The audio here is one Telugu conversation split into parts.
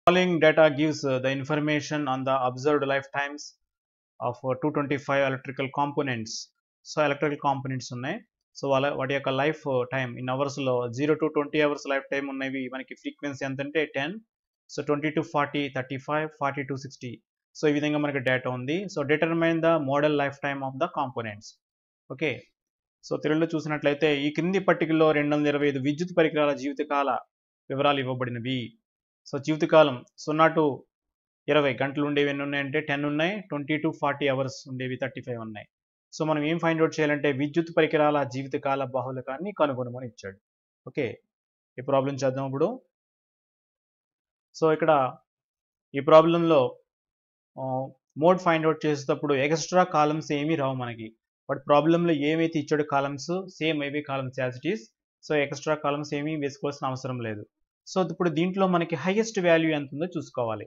Following data gives the information on the observed lifetimes of 225 electrical components. So electrical components ఉన్నాయి. సో వాటి యొక్క లైఫ్ టైం ఇన్ అవర్స్లో 0 to 20 అవర్స్ లైఫ్ టైం ఉన్నవి. మనకి ఫ్రీక్వెన్సీ ఎంత అంటే 10, సో 20 to 40 35, 40 to 60. సో ఈ విధంగా మనకి డేటా ఉంది. So determine the model life time of the components. Okay, so తెలుగులో చూసినట్లయితే ఈ క్రింది పట్టికలో 225 విద్యుత్ పరికరాల జీవితకాల వివరాలు ఇవ్వబడినవి. సో జీవితకాలం 0 to 20 గంటలు ఉండేవి ఎన్ని ఉన్నాయంటే 10 ఉన్నాయి. 20 to 40 అవర్స్ ఉండేవి 35 ఉన్నాయి. సో మనం ఏం ఫైండ్ అవుట్ చేయాలంటే విద్యుత్ పరికరాల జీవితకాల బాహుళకాన్ని కనుగొనమని ఇచ్చాడు. ఓకే, ఈ ప్రాబ్లం చేద్దాం ఇప్పుడు. సో ఇక్కడ ఈ ప్రాబ్లంలో మోడ్ ఫైండ్ అవుట్ చేసేటప్పుడు ఎక్స్ట్రా కాలమ్స్ ఏమీ రావు మనకి. బట్ ప్రాబ్లంలో ఏమైతే ఇచ్చాడో కాలమ్స్ సేమ్ ఏవి columns as it is. So extra columns ఏమీ వేసుకోవాల్సిన అవసరం లేదు. సో ఇప్పుడు దీంట్లో మనకి హైయెస్ట్ వాల్యూ ఎంత ఉందో చూసుకోవాలి.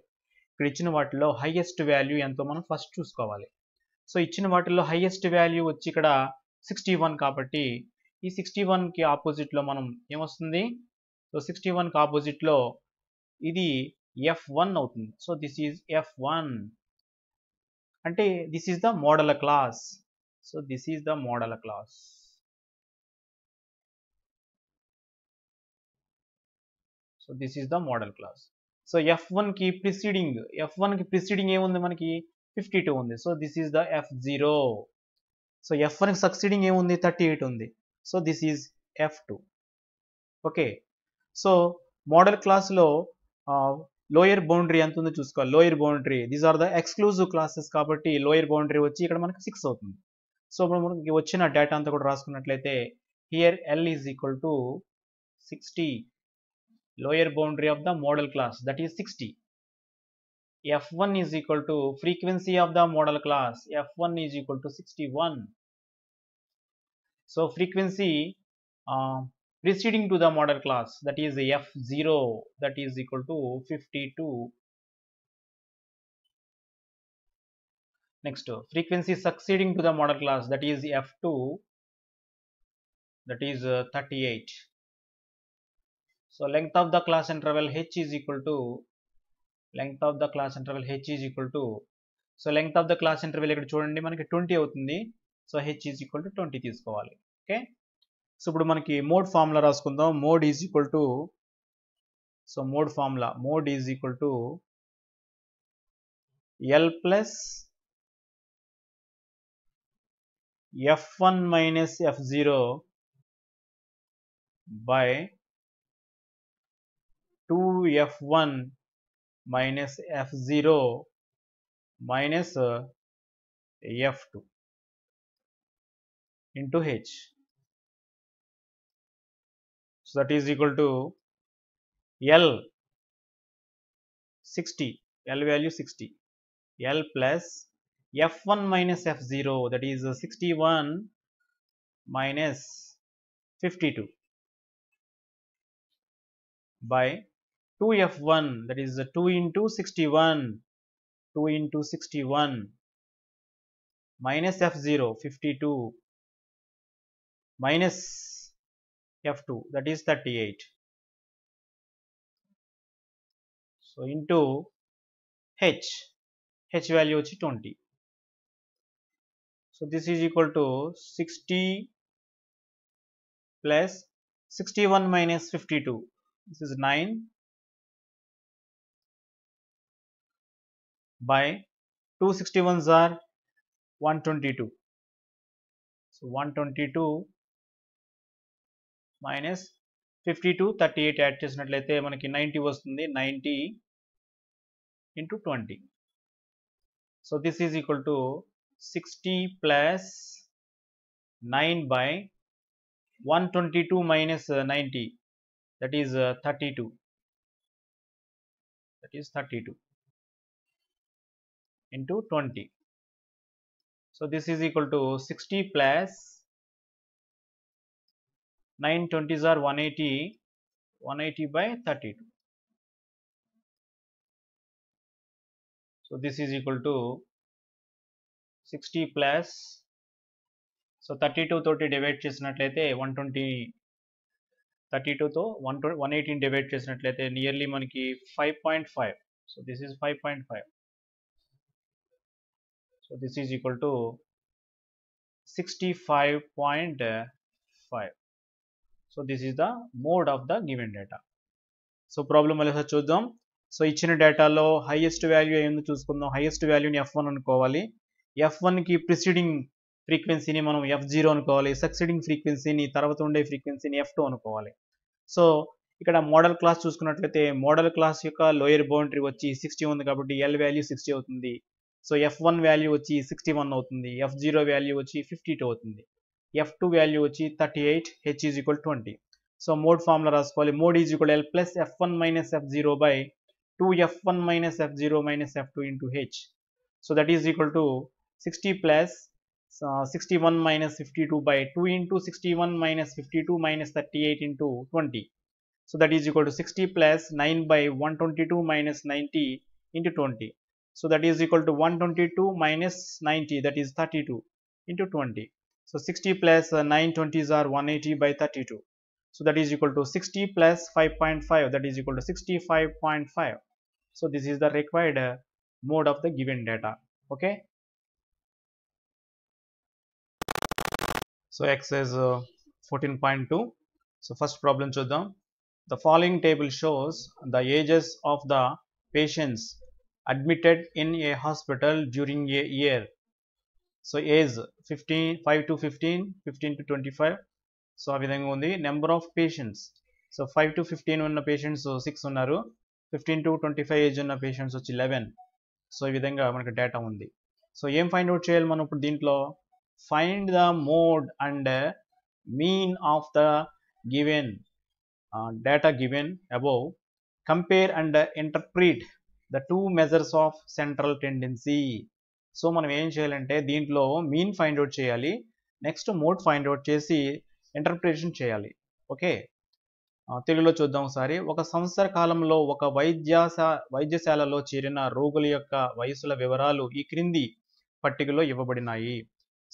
ఇక్కడ ఇచ్చిన వాటిలో హైయెస్ట్ వాల్యూ ఎంతో మనం ఫస్ట్ చూసుకోవాలి. సో ఇచ్చిన వాటిల్లో హైయెస్ట్ వాల్యూ వచ్చి ఇక్కడ 61 కాబట్టి ఈ 61కి ఆపోజిట్లో మనం ఏమొస్తుంది? సో 61కి ఆపోజిట్లో ఇది F1 అవుతుంది. సో దిస్ ఈజ్ F1 అంటే this is the modal class. So this is the modal class. So this is the modal class. So F1కి ప్రిసీడింగ్ ఏముంది మనకి? 52 ఉంది. So this is the F0. So F1కి సక్సీడింగ్ ఏముంది? 38 ఉంది. So this is F2. Okay, so modal క్లాస్లో లోయర్ బౌండరీ ఎంత ఉందో చూసుకోవాలి. Lower boundary, these are the exclusive classes కాబట్టి లోయర్ బౌండరీ వచ్చి ఇక్కడ మనకి 6 అవుతుంది. సో ఇప్పుడు మనకి వచ్చిన డేటా అంతా కూడా రాసుకున్నట్లయితే here L is equal to 60. Lower boundary of the modal class that is 60. F1 is equal to frequency of the model class. F1 is equal to 61. So frequency preceding to the model class that is F0 that is equal to 52. Next frequency succeeding to the model class that is F2 that is 38. So length of the class interval H is equal to length of the class interval H is equal to, so length of the class interval ఇక్కడ చూడండి మనకి 20 అవుతుంది. So H is equal to 20 తీసుకోవాలి. ఓకే, సో ఇప్పుడు మనకి మోడ్ ఫార్ములా రాసుకుందాం. Mode is equal to, so mode formula mode is equal to L plus F1 minus F0 by 2F1 minus F0 minus F2 into H. So that is equal to L 60, L value 60, L plus F1 minus F0 that is 61 minus 52 by 2F1 that is 2 into 61 minus F0 52 minus F2 that is 38. So into H value is 20. So this is equal to 60 plus 61 minus 52. This is 9 by 2 61s are 122. So 122 minus 52 38 add చేసినట్లయితే మనకి 90 వస్తుంది. 90 into 20. So this is equal to 60 plus 9 by 122 minus 90 that is 32. That is 32 into 20. So this is equal to 60 plus 9 20s are 180 by 32. So this is equal to 60 plus, so 32 తోటి డివైడ్ చేసినట్లయితే 120, 32తో 118 డివైడ్ చేసినట్లయితే నియర్లీ మనకి 5.5 So this is 5.5. So this is equal to 65.5. So this is the mode of the given data. So problem ఎలా చూద్దాం. సో ఇచ్చిన డేటాలో హైయెస్ట్ వాల్యూ ఏందో చూసుకుందాం. హైయెస్ట్ వాల్యూని F1 అనుకోవాలి. F1కి ప్రిసీడింగ్ ఫ్రీక్వెన్సీని మనం F0 అనుకోవాలి. సక్సీడింగ్ ఫ్రీక్వెన్సీని తర్వాత ఉండే ఫ్రీక్వెన్సీని F2 అనుకోవాలి. సో ఇక్కడ మోడల్ క్లాస్ చూసుకున్నట్లయితే మోడల్ క్లాస్ యొక్క లోయర్ బౌండరీ వచ్చి 60 ఉంది కాబట్టి L వాల్యూ 60 అవుతుంది. సో F1 వాల్యూ వచ్చి 61 అవుతుంది. F0 వాల్యూ వచ్చి 52 అవుతుంది. F2 వాల్యూ వచ్చి 38, H is equal 20. So mode formula రాసుకోవాలి. Mode is equal L plus F1 minus F0 by 2F1 minus F0 minus F2 into H. So that is equal to 60 plus 61 minus 52 by 2 into 61 minus 52 minus 38 into 20. So that is equal to 60 plus 9 by 122 minus 90 into 20. So that is equal to 122 minus 90, that is 32 into 20. So 60 plus 9 20s are 180 by 32. So that is equal to 60 plus 5.5, that is equal to 65.5. So this is the required mode of the given data. Okay. So exercise 14.2. So first problem చూద్దాం. The following table shows the ages of the patients admitted in a hospital during a year. So age 5 to 15, 15 to 25. So ఆ విధంగా ఉంది. Number of patients. So 5 to 15 ఉన్న patients 6 ఉన్నారు. 15 to 25 ఏజ్ ఉన్న patients వచ్చి 11. సో ఈ విధంగా మనకు డేటా ఉంది. సో ఏం ఫైండ్ అవుట్ చేయాలి మనం ఇప్పుడు దీంట్లో? Find the mode and mean of the given data given above. Compare and interpret the two measures of central tendency. So మనం ఏం చేయాలంటే దీంట్లో మీన్ ఫైండ్ అవుట్ చేయాలి, నెక్స్ట్ మోడ్ ఫైండ్ అవుట్ చేసి ఇంటర్ప్రిటేషన్ చేయాలి. ఓకే, తెలుగులో చూద్దాం ఒకసారి. ఒక సంవత్సర కాలంలో ఒక వైద్యశాలలో చేరిన రోగుల యొక్క వయసుల వివరాలు ఈ క్రింది పట్టికలో ఇవ్వబడినాయి.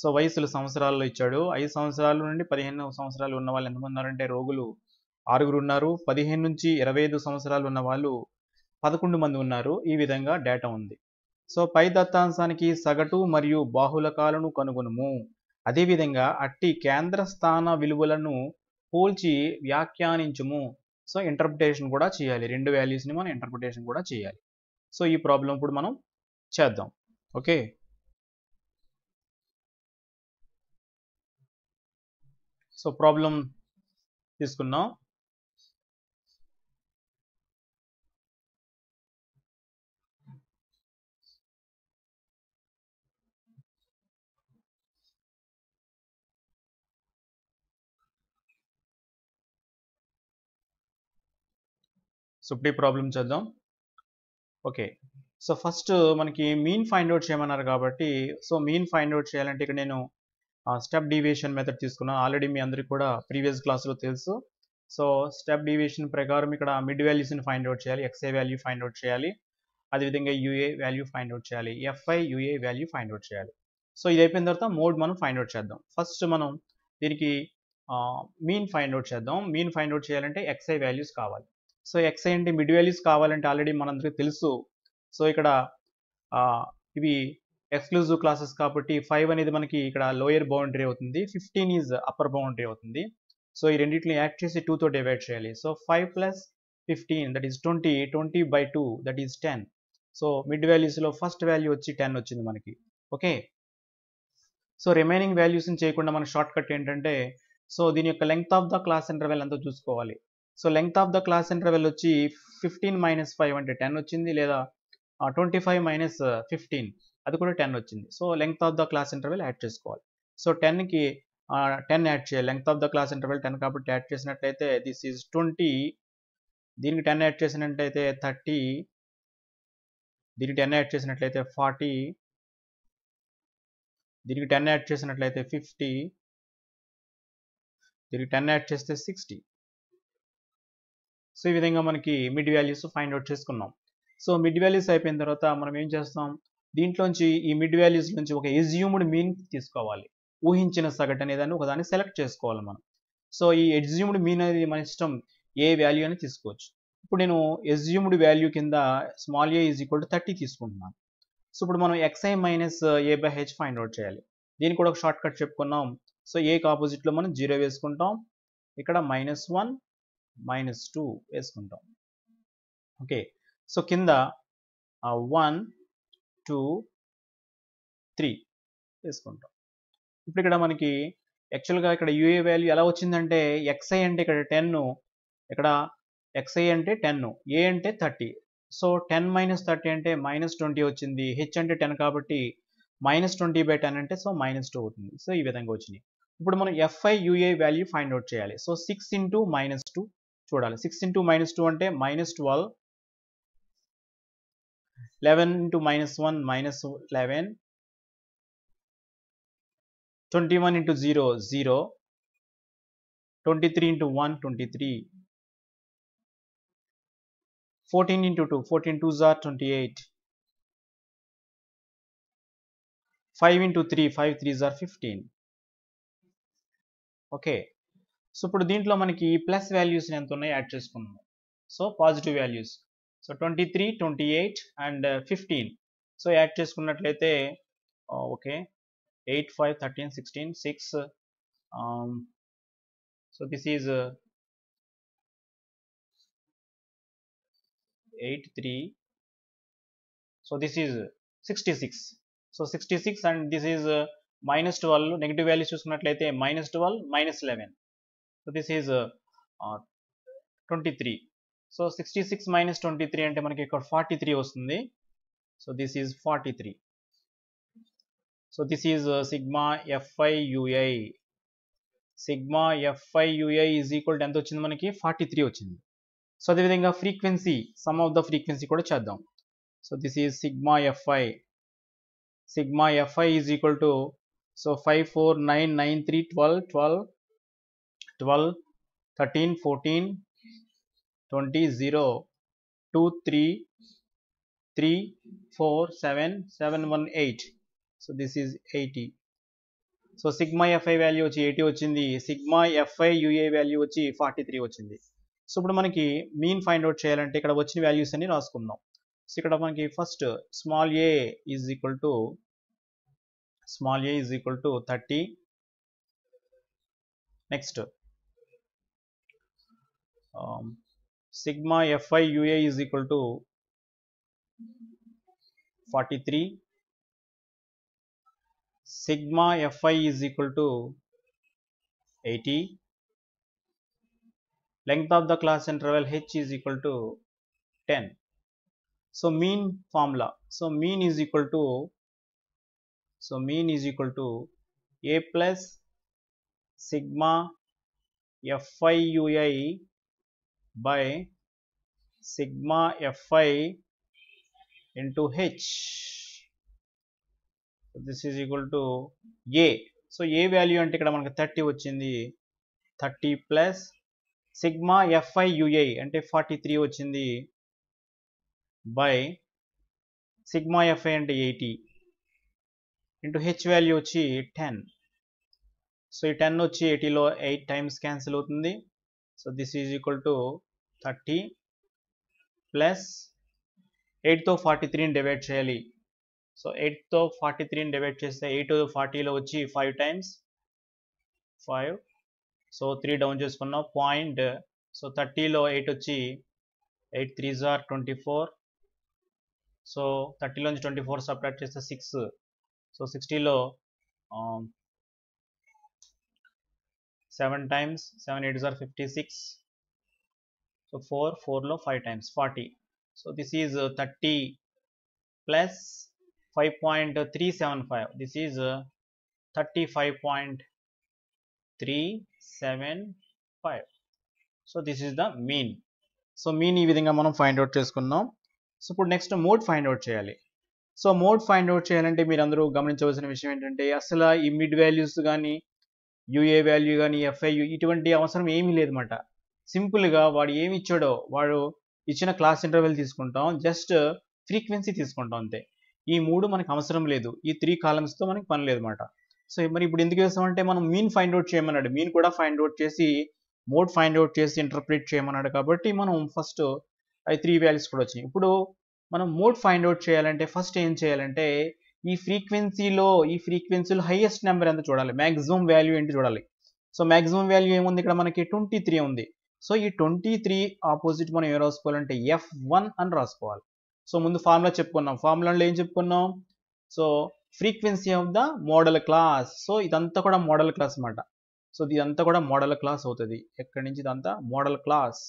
సో వయసులు సంవత్సరాల్లో ఇచ్చాడు. 5 సంవత్సరాల నుండి 15 సంవత్సరాలు ఉన్న వాళ్ళు ఎంతమంది ఉన్నారంటే రోగులు 6 ఉన్నారు. 15 నుంచి 25 సంవత్సరాలు ఉన్న వాళ్ళు 11 మంది ఉన్నారు. ఈ విధంగా డేటా ఉంది. సో పై దత్తాంశానికి సగటు మరియు బాహుళకాలను కనుగొనుము. అదేవిధంగా అట్టి కేంద్ర స్థాన విలువలను పోల్చి వ్యాఖ్యానించుము. సో ఇంటర్ప్రిటేషన్ కూడా చేయాలి. 2 వాల్యూస్ని మనం ఇంటర్ప్రిటేషన్ కూడా చేయాలి. సో ఈ ప్రాబ్లం ఇప్పుడు మనం చేద్దాం. ఓకే, సో ప్రాబ్లం తీసుకున్నాం. సో ఇప్పుడు ఈ ప్రాబ్లం చేద్దాం. ఓకే, సో ఫస్ట్ మనకి మీన్ ఫైండ్ అవుట్ చేయమన్నారు కాబట్టి, సో మీన్ ఫైండ్ అవుట్ చేయాలంటే ఇక్కడ నేను స్టెప్ డీవియేషన్ మెథడ్ తీసుకున్నాను. ఆల్రెడీ మీ అందరికి కూడా ప్రీవియస్ క్లాస్లో తెలుసు. సో స్టెప్ డీవియేషన్ ప్రకారం ఇక్కడ మిడ్ వాల్యూస్ని ఫైండ్ అవుట్ చేయాలి, ఎక్స్ఐ వాల్యూ ఫైండ్ అవుట్ చేయాలి, అదేవిధంగా యూఏ వాల్యూ ఫైండ్ అవుట్ చేయాలి, f i u a value find out చేయాలి. సో ఇది అయిపోయిన తర్వాత మోడ్ మనం ఫైండ్ అవుట్ చేద్దాం. ఫస్ట్ మనం దీనికి మీన్ ఫైండ్ అవుట్ చేద్దాం. మీన్ ఫైండ్ అవుట్ చేయాలంటే ఎక్స్ఐ వాల్యూస్ కావాలి. సో ఎక్స్ఐ అంటే మిడ్ వాల్యూస్ కావాలంటే ఆల్రెడీ మనందరికీ తెలుసు. సో ఇక్కడ ఇవి ఎక్స్క్లూజివ్ క్లాసెస్ కాబట్టి 5 అనేది మనకి ఇక్కడ లోయర్ బౌండరీ అవుతుంది, 15 ఈజ్ అప్పర్ బౌండరీ అవుతుంది. సో ఈ రెండింటిని యాడ్ చేసి 2తో డివైడ్ చేయాలి. So 5 plus 15 that is 20, 20 by 2 that is 10. So mid వాల్యూస్లో ఫస్ట్ వాల్యూ వచ్చి 10 వచ్చింది మనకి. ఓకే, సో రిమైనింగ్ వాల్యూస్ని చేయకుండా మన షార్ట్ కట్ ఏంటంటే, సో దీని యొక్క length of the class interval ఎంతో చూసుకోవాలి. So length of the class interval వచ్చి 15 - 5 అంటే 10 వచ్చింది, లేదా 25 - 15 అది కూడా 10 వచ్చింది. So length of the class interval add చేసుకోవాలి. సో 10కి 10 యాడ్ చేయాలి. Length of the class interval 10 కాబట్టి యాడ్ చేసినట్లయితే దిస్ ఈజ్ 20, దీనికి 10 యాడ్ చేసినట్లయితే 30, దీనికి 10 యాడ్ చేసినట్లయితే 40, దీనికి 10 యాడ్ చేసినట్లయితే 50, దీనికి 10 యాడ్ చేస్తే 60. సో ఈ విధంగా మనకి మిడ్ వాల్యూస్ ఫైండ్ అవుట్ చేసుకున్నాం. సో మిడ్ వాల్యూస్ అయిపోయిన తర్వాత మనం ఏం చేస్తాం, దీంట్లోంచి ఈ మిడ్ వాల్యూస్ నుంచి ఒక ఎజ్యూమ్డ్ మీన్ తీసుకోవాలి. ఊహించిన సగటు అనేదాన్ని ఒకదాన్ని సెలెక్ట్ చేసుకోవాలి మనం. సో ఈ ఎజ్యూమ్డ్ మీన్ అనేది మన ఇష్టం, ఏ వాల్యూ అని తీసుకోవచ్చు. ఇప్పుడు నేను ఎస్యూమ్డ్ వాల్యూ కింద small a is equal to 30 తీసుకుంటున్నాను. సో ఇప్పుడు మనం xi minus a by H find out చేయాలి. దీనికి కూడా ఒక షార్ట్ కట్ చెప్పుకున్నాం. సో ఏకి ఆపోజిట్లో మనం 0 వేసుకుంటాం, ఇక్కడ -1 -2 వేసుకుంటాం. ఓకే, సో కింద 1 2 3 వేసుకుంటాం. ఇప్పుడు ఇక్కడ మనకి యాక్చువల్గా ఇక్కడ యూఏ వాల్యూ ఎలా వచ్చిందంటే xi అంటే ఇక్కడ 10, ఇక్కడ xi అంటే 10, a అంటే 30. సో 10 - 30 అంటే -20 వచ్చింది. h అంటే 10 కాబట్టి -20/10 అంటే సో -2 అవుతుంది. సో ఈ విధంగా వచ్చినాయి. ఇప్పుడు మనం fi ua value find out చేయాలి. సో 6 ఇంటూ -2 చూడాలి. 6 ఇంటూ -2 అంటే -12, 11 into -1 -11, 21 into 0 0, 23 into 1 23, 14 into 2, 14 2s are 28, 5 into 3, 5 3s are 15. Okay, so ఇప్పుడు దీంట్లో మనకి ప్లస్ వాల్యూస్ ఎంత ఉన్నాయి యాడ్ చేసుకున్నాం. So positive values, so 23 28 and 15. So add చేసుకున్నట్లయితే okay 8 5 13 16 6, so this is 8 3, so this is 66. So 66 and this is -12. Negative values చూసుకున్నట్లయితే -12 -11. So this is 23. So 66 - 23 అంటే మనకి ఇక్కడ 43 వస్తుంది. So this is 43. So this is sigma fi ui. Sigma fi ui is equal to ఎంత వచ్చింది మనకి 43 వచ్చింది. సో అదేవిధంగా frequency, some of the frequency కూడా చేద్దాం. So this is sigma fi. Sigma fi is equal to, so 5 4 9 9 3 12 12 12 13 14 20 0 2 3 3 4 7 7 1 8. So this is 80. So sigma fi value వచ్చి 80 వచ్చింది. సిగ్మా fi ua వాల్యూ వచ్చి 43 వచ్చింది. సో ఇప్పుడు మనకి మీన్ ఫైండ్ అవుట్ చేయాలంటే ఇక్కడ వచ్చిన వాల్యూస్ అన్ని రాసుకుందాం. సో ఇక్కడ మనకి first small a is equal to 30. Next sigma fi ua is equal to 43. Sigma fi is equal to 80. Length of the class interval h is equal to 10. So mean formula. So mean is equal to a plus sigma fi ui by sigma fi into h. So this is equal to a. So a value అంటే ఇక్కడ మనకి 30 వచ్చింది. 30 plus sigma fi ui అంటే 43 వచ్చింది by sigma fi అంటే 80 into h వాల్యూ వచ్చి 10. సో ఈ 10 వచ్చి 80లో 8 టైమ్స్ క్యాన్సిల్ అవుతుంది. So this is equal to 30 plus 8తో 43ని డివైడ్ చేయాలి. సో 8తో 43ని డివైడ్ చేస్తే 8 40లో వచ్చి 5 టైమ్స్ 5. సో 3 డౌన్ చేసుకున్నాం పాయింట్. సో 30లో 8 వచ్చి 8 3s are 24. సో 30లోంచి 24 సబ్ట్రాక్ట్ చేస్తే 6. సో 60లో 7 టైమ్స్ 7 8s are 56. సో 4లో 5 times 40. So this is 30 plus 5.375. This is 35.375. So this is the mean. So mean ఈ విధంగా మనం ఫైండ్ అవుట్ చేసుకున్నాం. సో ఇప్పుడు నెక్స్ట్ మోడ్ ఫైండ్ అవుట్ చేయాలి. సో మోడ్ ఫైండ్ అవుట్ చేయాలంటే మీరు అందరూ గమనించవలసిన విషయం ఏంటంటే అసలు ఈ మిడ్ వాల్యూస్ కానీ యూఏ వాల్యూ కానీ fi ఇటువంటి అవసరం ఏమీ లేదన్నమాట. సింపుల్గా వాడు ఏమి ఇచ్చాడో వాడు ఇచ్చిన క్లాస్ ఇంటర్వెల్ తీసుకుంటాం, జస్ట్ ఫ్రీక్వెన్సీ తీసుకుంటాం అంతే. ఈ 3 మనకు అవసరం లేదు. ఈ 3 కాలమ్స్తో మనకి పని లేదన్నమాట. సో మరి ఇప్పుడు ఎందుకు చేస్తామంటే మనం మీన్ ఫైండ్ అవుట్ చేయమన్నాడు. మీన్ కూడా ఫైండ్ అవుట్ చేసి మోడ్ ఫైండ్ అవుట్ చేసి ఇంటర్ప్రిట్ చేయమన్నాడు. కాబట్టి మనం ఫస్ట్ అవి 3 వాల్యూస్ కూడా వచ్చినాయి. ఇప్పుడు మనం మోడ్ ఫైండ్ అవుట్ చేయాలంటే ఫస్ట్ ఏం చేయాలంటే ఈ ఫ్రీక్వెన్సీలో హైయెస్ట్ నెంబర్ ఎంత చూడాలి, మ్యాక్సిమం వాల్యూ ఏంటి చూడాలి. సో మ్యాక్సిమం వాల్యూ ఏముంది ఇక్కడ మనకి 23 ఉంది. సో ఈ 23 ఆపోజిట్ మనం ఏం రాసుకోవాలంటే F1 అని రాసుకోవాలి. సో ముందు ఫార్ములా చెప్పుకున్నాం, ఫార్ములాలో ఏం చెప్పుకున్నాం, so frequency of the modal class. So ఇదంతా కూడా మోడల్ క్లాస్ అన్నమాట. సో ఇదంతా కూడా మోడల్ క్లాస్ అవుతుంది. ఎక్కడి నుంచి ఇదంతా model class.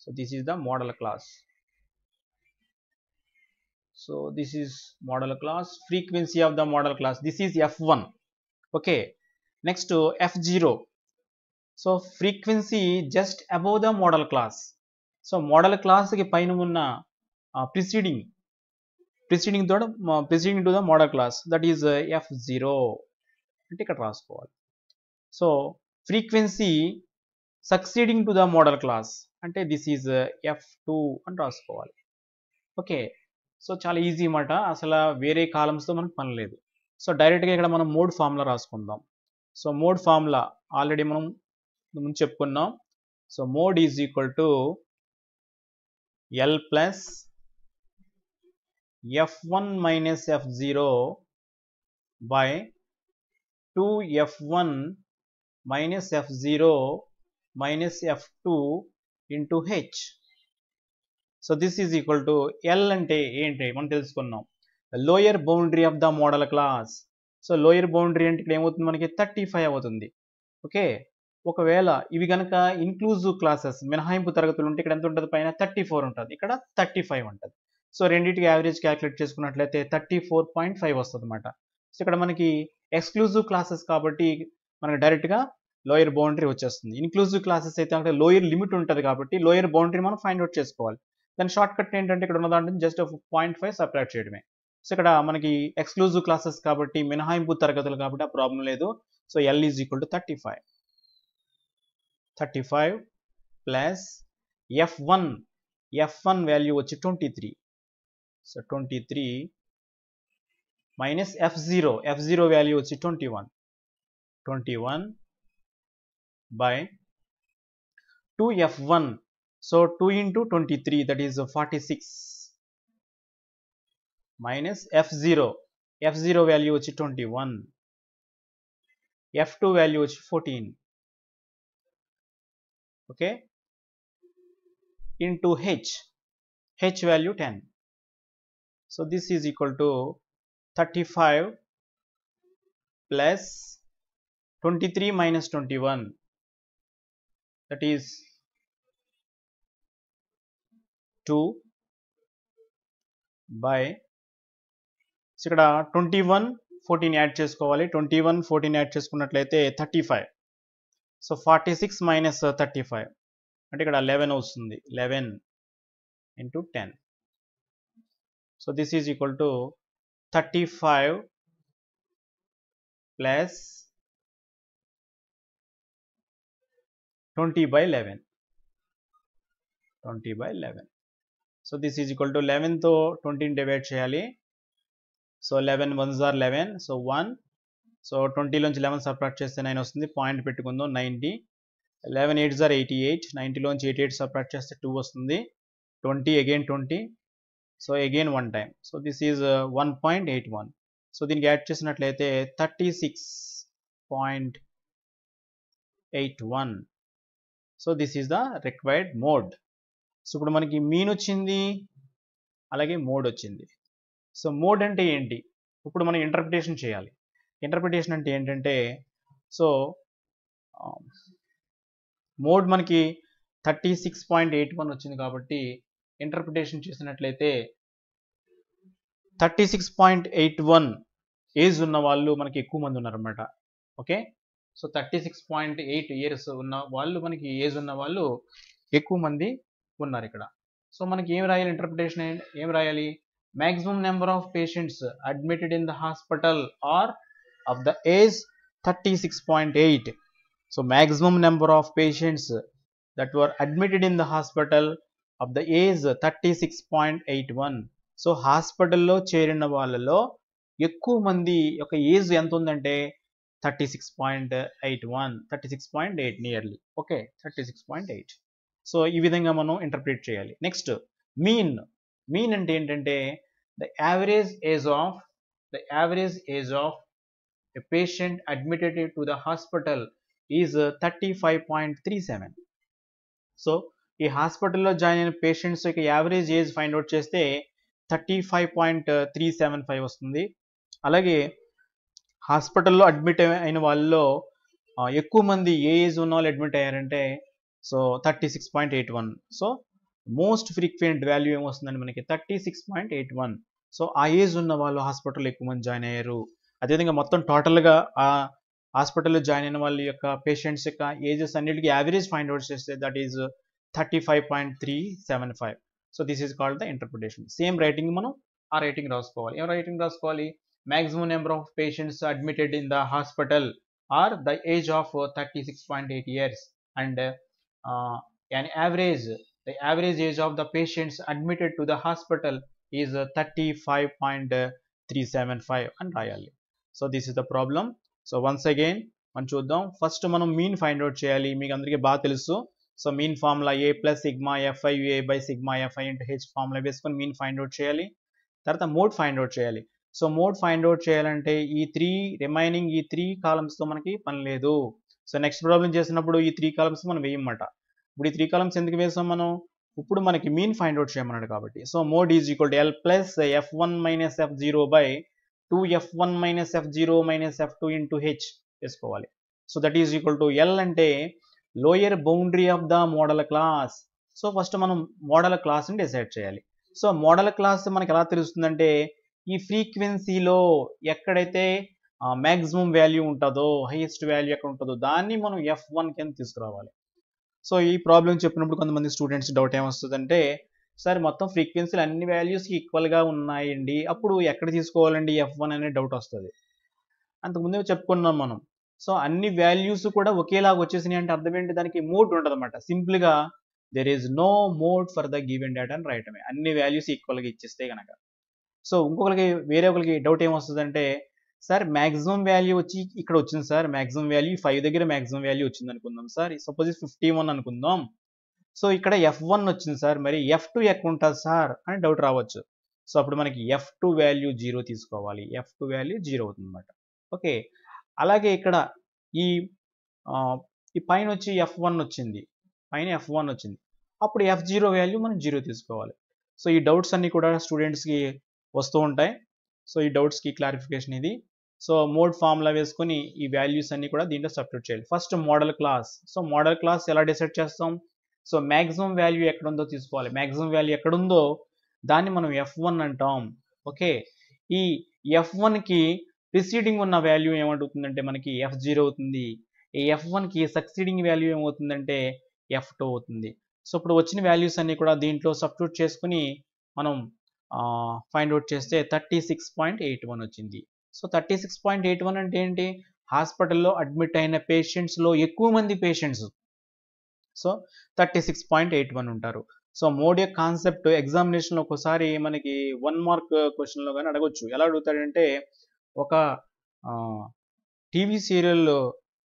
So this is the modal class. So this is modal class, frequency of the modal class, this is F1. Okay, next F0. So frequency just above the modal class. So model క్లాస్కి పైన ఉన్న preceding to the modal class, that is F0 అంటే ఇక్కడ రాసుకోవాలి. So frequency succeeding to the modal class అంటే దిస్ ఈజ్ F2 అని రాసుకోవాలి. ఓకే, సో చాలా ఈజీ అన్నమాట, అసలు వేరే కాలమ్స్తో మనకు పని లేదు. సో డైరెక్ట్గా ఇక్కడ మనం మోడ్ ఫార్ములా రాసుకుందాం. సో మోడ్ ఫార్ములా ఆల్రెడీ మనం ముందు చెప్పుకున్నాం. So mode is equal to L plus F1 minus F0 by 2F1 minus F0 minus F2 into H. So this is equal to L అంటే ఏంటి మనం తెలుసుకున్నాం, lower boundary of the modal class. So lower boundary అంటే ఇక్కడ ఏమవుతుంది మనకి 35 అవుతుంది. ఓకే, ఒకవేళ ఇవి కనుక ఇన్క్లూజివ్ క్లాసెస్ మినహాయింపు తరగతులు ఉంటే ఇక్కడ ఎంత ఉంటుంది, పైన 34 ఉంటుంది, ఇక్కడ 35 ఉంటుంది. సో రెండింటికి యావరేజ్ క్యాలిక్యులేట్ చేసుకున్నట్లయితే 34.5 వస్తుంది అన్నమాట. సో ఇక్కడ మనకి ఎక్స్క్లూజివ్ క్లాసెస్ కాబట్టి మనకి డైరెక్ట్గా లోయర్ బౌండరీ వచ్చేస్తుంది. ఇన్క్లూజివ్ క్లాసెస్ అయితే అక్కడ లోయర్ లిమిట్ ఉంటుంది కాబట్టి లోయర్ బౌండరీ మనం ఫైండ్ అవుట్ చేసుకోవాలి. దాని షార్ట్ కట్ ఏంటంటే ఇక్కడ ఉన్న దాంట్లో జస్ట్ 0.5 సపరేట్ చేయడమే. సో ఇక్కడ మనకి ఎక్స్క్లూజివ్ క్లాసెస్ కాబట్టి మినహాయింపు తరగతులు కాబట్టి ఆ ప్రాబ్లం లేదు. So L is equal to 35 plus F1 value వచ్చి 23. సో 23 మైనస్ F0 వాల్యూ వచ్చి 21 by 2F1. So 2 into 23 that is 46 minus F0 value వచ్చి 21, F2 వాల్యూ వచ్చి 14. Okay, into H value 10. So this is equal to 35 plus 23 minus 21 that is 2 by, ఇక్కడ 21 14 యాడ్ చేసుకోవాలి, 21 14 యాడ్ చేసుకున్నట్లయితే 35. సో 46 మైనస్ 35 అంటే ఇక్కడ 11 వస్తుంది, 11 into 10. So this is equal to 35 plus 20/11. So this is equal to 11తో 20ని డివైడ్ చేయాలి. So 11 1s are 11, so 1. So 20లోంచి 11 సబ్ట్రాక్ట్ చేస్తే 9 వస్తుంది, పాయింట్ పెట్టుకుందాం 90. 11 8s are 88, 90లోంచి 88 సబ్ట్రాక్ట్ చేస్తే 2 వస్తుంది, 20 again 20. So again 1 time. So this is 1.81. So దీనికి యాడ్ చేసినట్లయితే 36.81. So this is the required mode. So ఇప్పుడు మనకి మీన్ వచ్చింది, అలాగే మోడ్ వచ్చింది. సో మోడ్ అంటే ఏంటి, ఇప్పుడు మనం ఇంటర్ప్రిటేషన్ చేయాలి. ఇంటర్ప్రిటేషన్ అంటే ఏంటంటే, సో మోడ్ మనకి 36.81 వచ్చింది కాబట్టి ఇంటర్ప్రిటేషన్ చేసినట్లయితే 36.81 ఏజ్ ఉన్న వాళ్ళు మనకి ఎక్కువ మంది ఉన్నారన్నమాట. ఓకే, సో 36.8 ఇయర్స్ ఉన్న వాళ్ళు మనకి ఏజ్ ఉన్న వాళ్ళు ఎక్కువ మంది ఉన్నారు ఇక్కడ. సో మనకి ఏం రాయాలి, ఇంటర్ప్రిటేషన్ ఏం రాయాలి, maximum number of patients admitted in the hospital are of the age 36.8. so maximum number of patients that were admitted in the hospital of the age 36.81. So హాస్పిటల్లో చేరిన వాళ్ళలో ఎక్కువ మంది యొక్క ఏజ్ ఎంత ఉందంటే 36.81, 36.8 నియర్లీ. ఓకే, 36.8. సో ఈ విధంగా మనం ఇంటర్ప్రిట్ చేయాలి. నెక్స్ట్ మీన్ అంటే ఏంటంటే the average age of a patient admitted to the hospital is 35.37. So ఈ హాస్పిటల్లో జాయిన్ అయిన పేషెంట్స్ యొక్క యావరేజ్ ఏజ్ ఫైండ్ అవుట్ చేస్తే 35.375 వస్తుంది. అలాగే హాస్పిటల్లో అడ్మిట్ అయిన వాళ్ళలో ఎక్కువ మంది ఏ ఏజ్ ఉన్న వాళ్ళు అడ్మిట్ అయ్యారంటే so 36.81. So most frequent value ఏమొస్తుందండి మనకి 36.81. సో ఆ ఏజ్ ఉన్న వాళ్ళు హాస్పిటల్లో ఎక్కువ మంది జాయిన్ అయ్యారు. అదేవిధంగా మొత్తం టోటల్గా ఆ హాస్పిటల్లో జాయిన్ అయిన వాళ్ళ యొక్క పేషెంట్స్ యొక్క ఏజెస్ అన్నిటికీ యావరేజ్ ఫైండ్ అవుట్ చేస్తే that is 35.375. So this is called the interpretation. Same writing మనం ఆ రైటింగ్ రాసుకోవాలి. ఏం రైటింగ్ రాసుకోవాలి? Maximum number of patients admitted in the hospital are the age of 36.8 years and an average the average age of the patients admitted to the hospital is 35.375 అని రాయాలి. So this is the problem. So once again మనం చూద్దాం. ఫస్ట్ మనం మీన్ ఫైండ్ అవుట్ చేయాలి. మీకు అందరికీ బాగా తెలుసు. So mean formula a plus sigma f i a by sigma f i into h formula వేసుకొని మీన్ ఫైండ్ అవుట్ చేయాలి. తర్వాత మోడ్ ఫైండ్ అవుట్ చేయాలి. సో మోడ్ ఫైండ్ అవుట్ చేయాలంటే ఈ త్రీ కాలమ్స్తో మనకి పని లేదు. సో నెక్స్ట్ ప్రాబ్లం చేసినప్పుడు ఈ 3 కాలమ్స్ మనం వేయమాట. ఇప్పుడు ఈ 3 కాలమ్స్ ఎందుకు వేసాం మనం? ఇప్పుడు మనకి మీన్ ఫైండ్ అవుట్ చేయమన్నాడు కాబట్టి. So mode is equal to L plus f1 minus f0 by 2f1 minus f0 minus f2 into H వేసుకోవాలి. So that is equal to L అంటే lower boundary of the modal class. So first మనం మోడల్ క్లాస్ని డిసైడ్ చేయాలి. సో మోడల్ క్లాస్ మనకి ఎలా తెలుస్తుందంటే ఈ ఫ్రీక్వెన్సీలో ఎక్కడైతే మ్యాక్సిమం వాల్యూ ఉంటుందో, హైయెస్ట్ వాల్యూ ఎక్కడ ఉంటుందో దాన్ని మనం f1 కింద తీసుకురావాలి. సో ఈ ప్రాబ్లం చెప్పినప్పుడు కొంతమంది స్టూడెంట్స్ డౌట్ ఏమొస్తుందంటే సార్ మొత్తం ఫ్రీక్వెన్సీలు అన్ని వాల్యూస్కి ఈక్వల్గా ఉన్నాయండి, అప్పుడు ఎక్కడ తీసుకోవాలండి f1 అనే డౌట్ వస్తుంది. అంతకుముందే చెప్పుకున్నాం మనం. సో అన్ని వాల్యూస్ కూడా ఒకేలాగా వచ్చేసినాయి అంటే అర్థం ఏంటి? దానికి మోడ్ ఉండదు అనమాట. సింపుల్గా there is no mode for the given data అని రాయటమే, అన్ని వాల్యూస్ ఈక్వల్గా ఇచ్చేస్తే కనుక. సో వేరే ఒకరికి డౌట్ ఏమొస్తుందంటే సార్ మ్యాక్సిమం వాల్యూ వచ్చి ఇక్కడ వచ్చింది సార్, మ్యాక్సిమం వాల్యూ 5 దగ్గర మ్యాక్సిమం వాల్యూ వచ్చింది అనుకుందాం సార్, సపోజ్ 51 అనుకుందాం. సో ఇక్కడ f1 వచ్చింది సార్, మరి f2 ఎక్కడ ఉంటుంది సార్ అని డౌట్ రావచ్చు. సో అప్పుడు మనకి f2 వాల్యూ 0 తీసుకోవాలి. f2 వాల్యూ 0 అవుతుంది అనమాట. ఓకే, అలాగే ఇక్కడ ఈ పైన వచ్చి f1 వచ్చింది, అప్పుడు f0 వాల్యూ మనం 0 తీసుకోవాలి. సో ఈ డౌట్స్ అన్ని కూడా స్టూడెంట్స్కి వస్తూ ఉంటాయి. సో ఈ డౌట్స్కి క్లారిఫికేషన్ ఇది. సో మోడ్ ఫార్ములా వేసుకొని ఈ వాల్యూస్ అన్ని కూడా దీంట్లో సబ్స్టిట్యూట్ చేయాలి. First model class. So modal class ఎలా డిసైడ్ చేస్తాం? సో మ్యాక్సిమం వాల్యూ ఎక్కడుందో తీసుకోవాలి. మ్యాక్సిమం వాల్యూ ఎక్కడుందో దాన్ని మనం f1 అంటాం. ఓకే, ఈ f1కి ప్రిసీడింగ్ ఉన్న వాల్యూ ఏమవుతుందంటే మనకి f0 అవుతుంది. ఈ f1కి సక్సీడింగ్ వాల్యూ ఏమవుతుందంటే f2 అవుతుంది. సో ఇప్పుడు వచ్చిన వాల్యూస్ అన్ని కూడా దీంట్లో సబ్స్టిట్యూట్ చేసుకుని మనం ఫైండ్ అవుట్ చేస్తే 36.81 వచ్చింది. సో 36.81 అంటే ఏంటి? హాస్పిటల్లో అడ్మిట్ అయిన పేషెంట్స్లో ఎక్కువ మంది పేషెంట్స్ సో 36.81 ఉంటారు. సో మోడ్ యొక్క కాన్సెప్ట్ ఎగ్జామినేషన్లో ఒకసారి మనకి 1 మార్క్ క్వశ్చన్లో కానీ అడగొచ్చు. ఎలా అడుగుతాడంటే ఒక టీవీ సీరియల్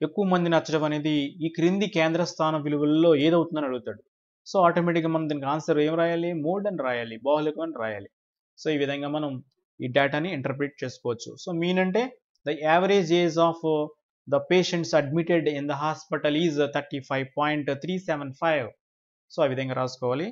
ఎక్కువ మంది నచ్చడం అనేది ఈ క్రింది కేంద్ర స్థాన విలువల్లో ఏదవుతుందని అడుగుతాడు. సో ఆటోమేటిక్గా మనం దీనికి ఆన్సర్ ఏం రాయాలి? మోడ్ అని రాయాలి, బాహుళికం అని రాయాలి. సో ఈ విధంగా మనం ఈ డేటాని ఇంటర్ప్రిట్ చేసుకోవచ్చు. సో మీన్ అంటే the average age of the patients admitted in the hospital is 35.375. So ఆ విధంగా రాసుకోవాలి.